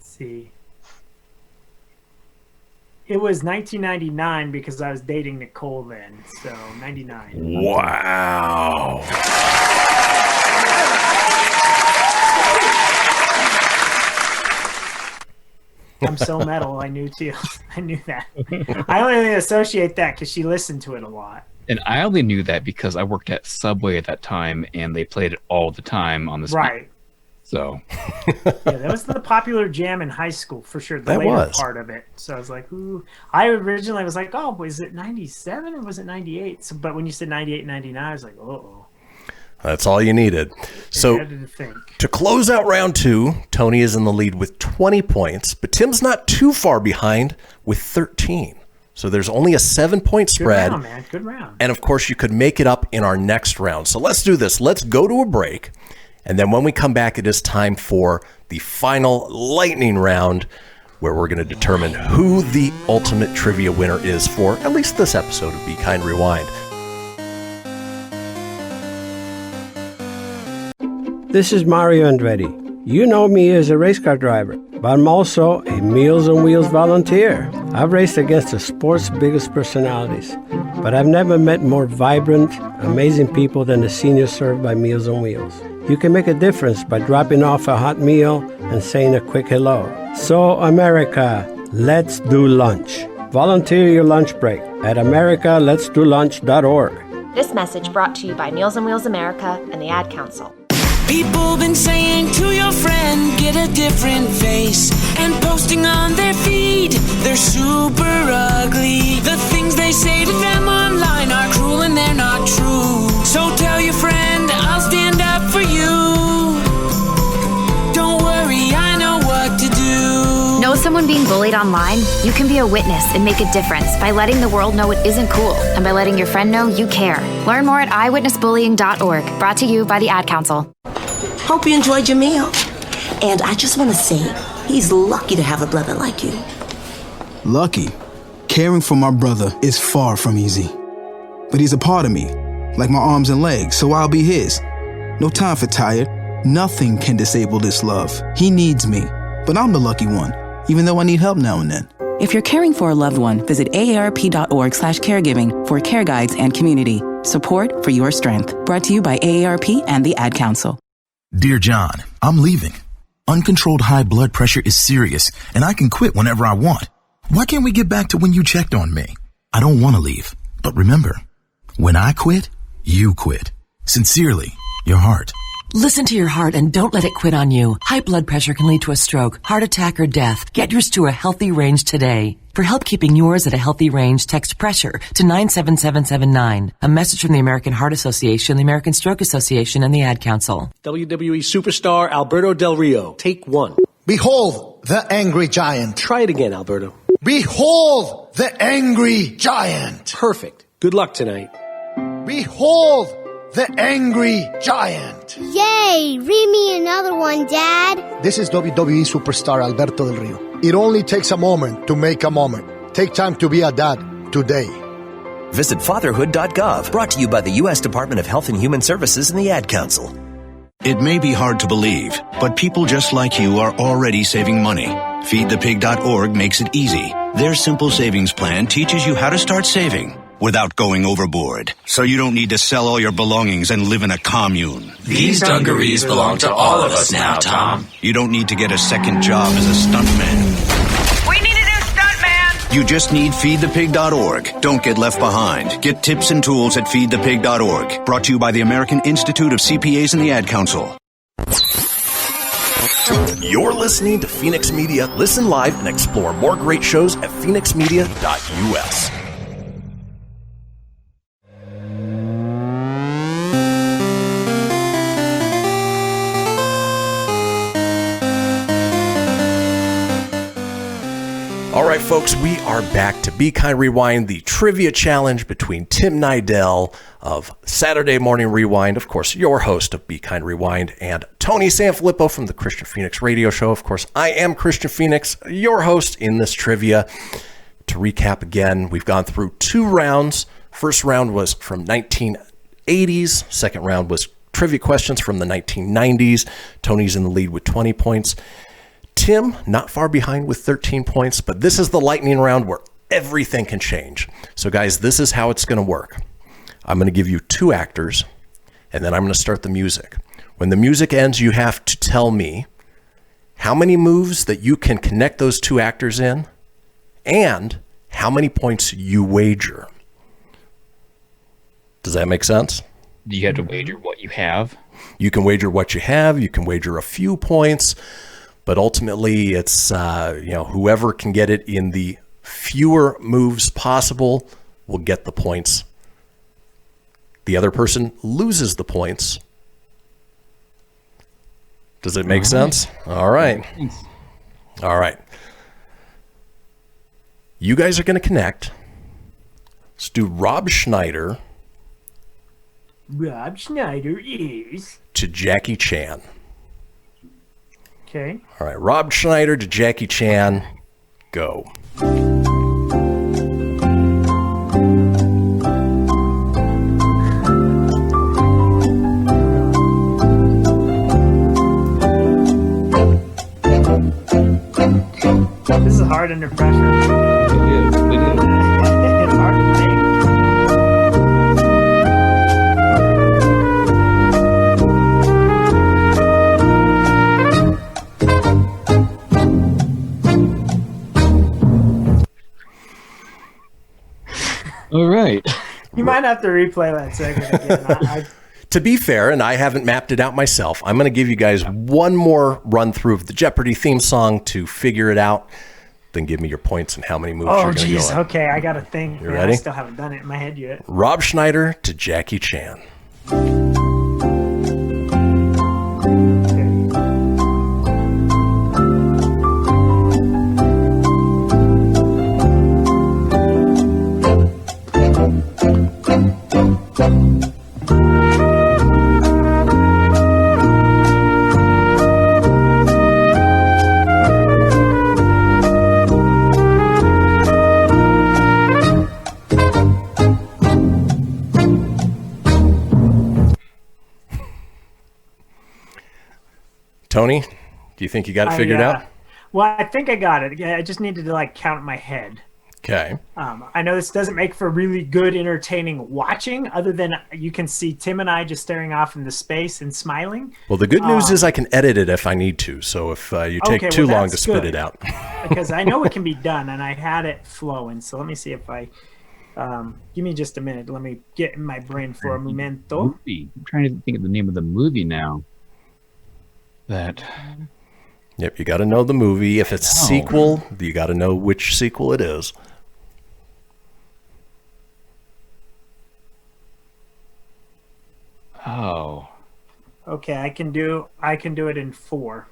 see. It was 1999 because I was dating Nicole then, so 99. Wow. I'm so metal. I knew too. I knew that. I only associate that because she listened to it a lot. And I only knew that because I worked at Subway at that time, and they played it all the time on the Right. So yeah, that was the popular jam in high school for sure. The That later was. part of it. So I was like, ooh. I originally was like, oh, was it 97 or was it 98? So, but when you said 98, 99, I was like, oh. That's all you needed. So to close out round 2, Tony is in the lead with 20 points, but Tim's not too far behind with 13. So there's only a 7-point spread. Good round, man. Good round. And of course, you could make it up in our next round. So let's do this. Let's go to a break. And then when we come back, it is time for the final lightning round, where we're going to determine who the ultimate trivia winner is for at least this episode of Be Kind Rewind. This is Mario Andretti. You know me as a race car driver, but I'm also a Meals on Wheels volunteer. I've raced against the sport's biggest personalities, but I've never met more vibrant, amazing people than the seniors served by Meals on Wheels. You can make a difference by dropping off a hot meal and saying a quick hello. So, America, let's do lunch. Volunteer your lunch break at americaletsdolunch.org. This message brought to you by Meals on Wheels America and the Ad Council. People been saying to your friend, get a different face, and posting on their feed, they're super ugly. The things they say to them online are cruel and they're not true. So tell your friend, I'll stand up for you. Don't worry, I know what to do. Know someone being bullied online? You can be a witness and make a difference by letting the world know it isn't cool and by letting your friend know you care. Learn more at eyewitnessbullying.org. Brought to you by the Ad Council. Hope you enjoyed your meal. And I just want to say, he's lucky to have a brother like you. Lucky? Caring for my brother is far from easy. But he's a part of me, like my arms and legs, so I'll be his. No time for tired. Nothing can disable this love. He needs me, but I'm the lucky one, even though I need help now and then. If you're caring for a loved one, visit aarp.org/caregiving for care guides and community support for your strength. Brought to you by AARP and the Ad Council. Dear John, I'm leaving. Uncontrolled high blood pressure is serious, and I can quit whenever I want. Why can't we get back to when you checked on me? I don't want to leave, but remember, when I quit, you quit. Sincerely, your heart. Listen to your heart and don't let it quit on you. High blood pressure can lead to a stroke, heart attack, or death. Get yours to a healthy range today. For help keeping yours at a healthy range, text PRESSURE to 97779. A message from the American Heart Association, the American Stroke Association, and the Ad Council. WWE superstar Alberto Del Rio. Take 1. Behold the angry giant. Try it again, Alberto. Behold the angry giant. Perfect. Good luck tonight. Behold the angry giant. Yay! Read me another one, Dad. This is WWE superstar Alberto Del Rio. It only takes a moment to make a moment. Take time to be a dad today. Visit fatherhood.gov. Brought to you by the U.S. Department of Health and Human Services and the Ad Council. It may be hard to believe, but people just like you are already saving money. FeedThePig.org makes it easy. Their simple savings plan teaches you how to start saving without going overboard, so you don't need to sell all your belongings and live in a commune. These dungarees belong to all of us now, Tom. You don't need to get a second job as a stuntman. We need a new stuntman! You just need FeedThePig.org. Don't get left behind. Get tips and tools at FeedThePig.org. Brought to you by the American Institute of CPAs and the Ad Council. You're listening to Fenix Media. Listen live and explore more great shows at phoenixmedia.us. All right, folks, we are back to Be Kind Rewind, the trivia challenge between Tim Nydell of Saturday Morning Rewind, of course, your host of Be Kind Rewind, and Tony Sanfilippo from the Kristian Fenix radio show. Of course, I am Kristian Fenix, your host in this trivia. To recap again, we've gone through 2 rounds. First round was from 1980s. Second round was trivia questions from the 1990s. Tony's in the lead with 20 points. Tim, not far behind with 13 points, but this is the lightning round where everything can change. So guys, this is how it's going to work. I'm going to give you 2 actors, and then I'm going to start the music. When the music ends, you have to tell me how many moves that you can connect those 2 actors in, and how many points you wager. Does that make sense? Do you have to wager what you have? You can wager what you have. You can wager a few points, but ultimately it's whoever can get it in the fewer moves possible will get the points. The other person loses the points. Does it make sense? All right. All right. You guys are going to connect. Let's do Rob Schneider. Rob Schneider is to Jackie Chan. Okay. All right. Rob Schneider to Jackie Chan. Go. This is hard under pressure. It is. It's hard to think. All right. You might have to replay that segment again. To be fair, and I haven't mapped it out myself, I'm going to give you guys one more run through of the Jeopardy theme song to figure it out. Then give me your points and how many moves you're going to go on. Okay, I got to think. You ready? I still haven't done it in my head yet. Rob Schneider to Jackie Chan. Tony, do you think you got it figured out? Well, I think I got it. I just needed to count in my head. Okay. I know this doesn't make for really good, entertaining watching, other than you can see Tim and I just staring off into space and smiling. Well, the good news is I can edit it if I need to. So if you take too long to spit it out. Because I know it can be done, and I had it flowing. So let me see if I... give me just a minute. Let me get in my brain for a momento. Movie. I'm trying to think of the name of the movie now. Yep, you got to know the movie. If it's a sequel, you got to know which sequel it is. Oh. Okay, I can do it in 4.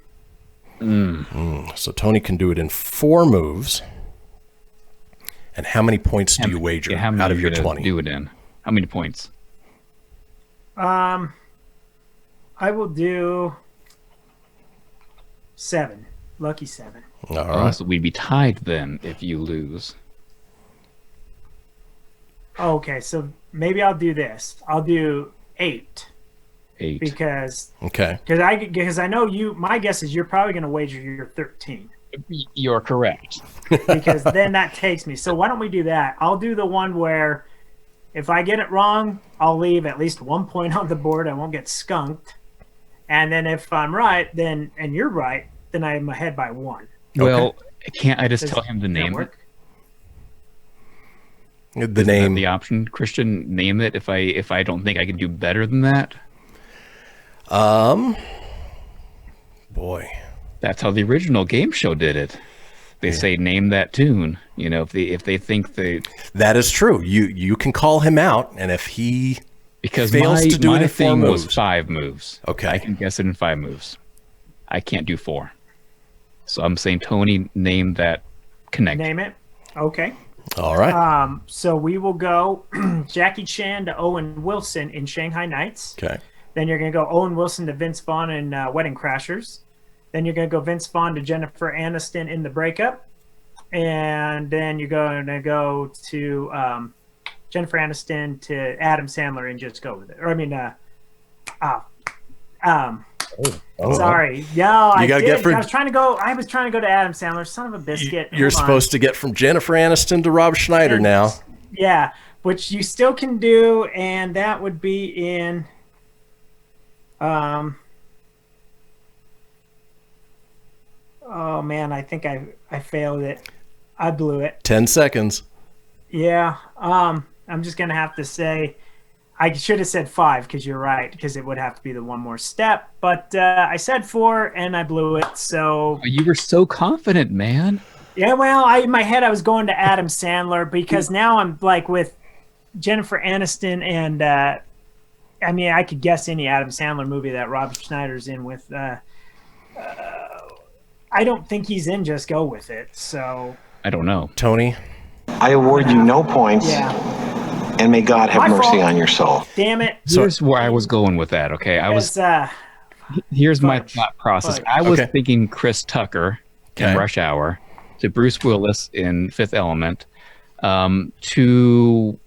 So Tony can do it in 4 moves. And how many points do you wager out of your 20? Do it in. How many points? I will do 7. Lucky 7. All right. So we'd be tied then if you lose. Okay, so maybe I'll do this. I'll do 8. 8. Because I know you. My guess is you're probably going to wager your 13. You're correct. Because then that takes me. So why don't we do that? I'll do the one where if I get it wrong, I'll leave at least 1 point on the board. I won't get skunked. And then if I'm right, and you're right, then I'm ahead by 1. Well, can't I just tell him to name it? The name, the option, Kristian, name it. If I don't think I can do better than that. Boy, that's how the original game show did it. They say name that tune. If they think that is true. You can call him out, and if he fails to do it in 4 moves. Was 5 moves. Okay, I can guess it in 5 moves. I can't do 4. So I'm saying Tony, name that. Connect. Name it. Okay. All right. So we will go Jackie Chan to Owen Wilson in Shanghai Nights. Okay. Then you're going to go Owen Wilson to Vince Vaughn in Wedding Crashers. Then you're going to go Vince Vaughn to Jennifer Aniston in The Breakup. And then you're going to go to Jennifer Aniston to Adam Sandler and Just Go With It. Or I mean, sorry. No, I did. I was trying to go to Adam Sandler. Son of a biscuit. You're supposed to get from Jennifer Aniston to Rob Schneider now. Yeah, which you still can do, and that would be in oh man, I think I failed it. I blew it. 10 seconds. Yeah. I'm just gonna have to say I should have said 5 because you're right, because it would have to be the one more step. But I said 4 and I blew it. So you were so confident, man. Yeah, well, in my head I was going to Adam Sandler because now I'm like with Jennifer Aniston and I mean I could guess any Adam Sandler movie that Rob Schneider's in with. I don't think he's in Just Go With It. So I don't know, Tony. I award you no points. Yeah. And may God have My mercy fault. on your soul. Damn it. Here's where I was going with that, okay? Here's my thought process. I was thinking Chris Tucker in Rush Hour, to Bruce Willis in Fifth Element, to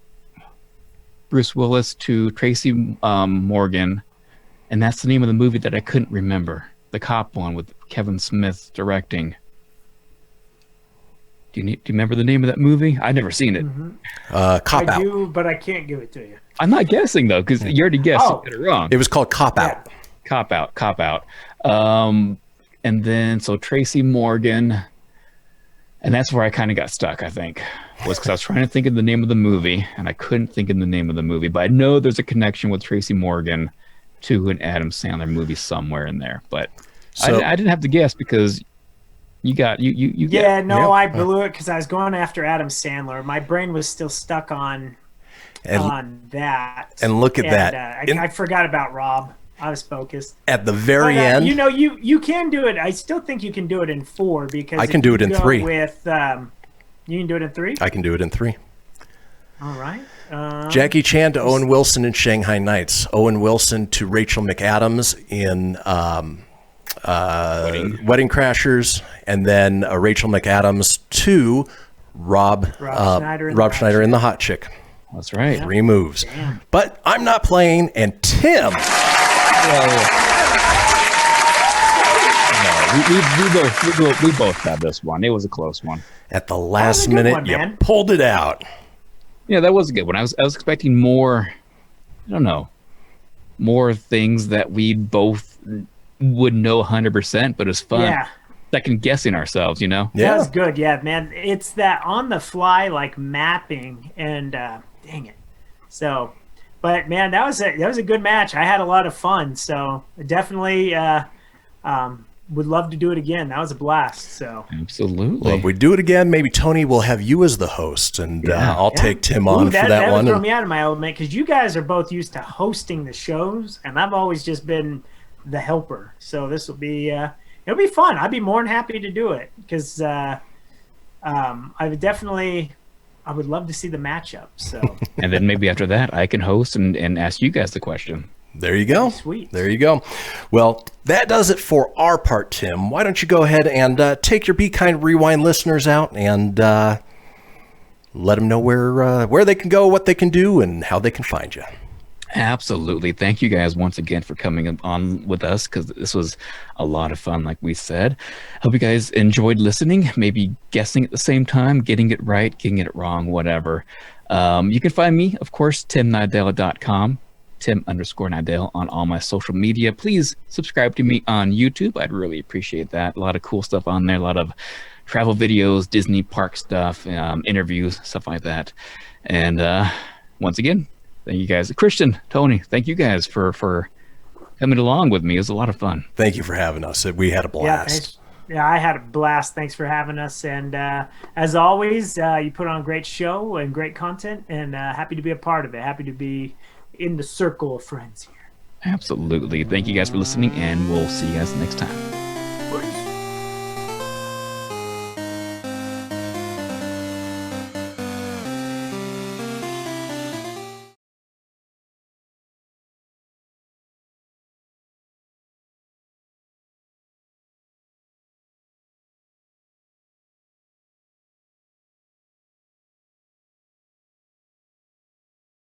Bruce Willis, to Tracy Morgan, and that's the name of the movie that I couldn't remember. The cop one with Kevin Smith directing. Do you remember the name of that movie? I've never seen it. Cop Out. I do, but I can't give it to you. I'm not guessing though, because you already guessed. You got it wrong. It was called Cop Out. Cop Out. And then so Tracy Morgan, and that's where I kind of got stuck. I think was because I was trying to think of the name of the movie, and I couldn't think of the name of the movie. But I know there's a connection with Tracy Morgan to an Adam Sandler movie somewhere in there. But I didn't have to guess because. You got. I blew it because I was going after Adam Sandler. My brain was still stuck on that. And look at that. I forgot about Rob. I was focused. At the very end. You can do it. I still think you can do it in 4 because I can do it in 3. With you can do it in 3. I can do it in 3. All right. Jackie Chan to Owen Wilson in Shanghai Nights. Owen Wilson to Rachel McAdams in Wedding Crashers, and then Rachel McAdams to Rob Schneider in The Hot Chick. That's right. 3 moves. Damn. But I'm not playing, and Tim. We both had this one. It was a close one. At the last minute, you pulled it out. Yeah, that was a good one. I was expecting more. I don't know, more things that we both would know 100%, but it's fun. Yeah. Second guessing ourselves, Yeah. That was good. Yeah, man. It's that on the fly, like mapping and dang it. So, but man, that was a good match. I had a lot of fun. So definitely would love to do it again. That was a blast. So absolutely. Well, if we do it again, maybe Tony will have you as the host, and I'll take Tim on for that one. That would throw me out of my element because you guys are both used to hosting the shows, and I've always just been the helper. So this will be it'll be fun. I'd be more than happy to do it because I would love to see the matchup. So and then maybe after that I can host and ask you guys the question. There you go. Sweet. There you go. Well, that does it for our part, Tim. Why don't you go ahead and take your Be Kind Rewind listeners out and let them know where they can go, what they can do, and how they can find you. Absolutely. Thank you guys once again for coming on with us because this was a lot of fun, like we said. Hope you guys enjoyed listening, maybe guessing at the same time, getting it right, getting it wrong, whatever. You can find me, of course, timnydell.com. Tim_Nydell on all my social media. Please subscribe to me on YouTube. I'd really appreciate that. A lot of cool stuff on there. A lot of travel videos, Disney park stuff, interviews, stuff like that. And once again, thank you guys. Kristian, Tony, thank you guys for coming along with me. It was a lot of fun. Thank you for having us. We had a blast. Yeah, I had a blast. Thanks for having us. And as always, you put on a great show and great content, and happy to be a part of it. Happy to be in the circle of friends here. Absolutely. Thank you guys for listening, and we'll see you guys next time.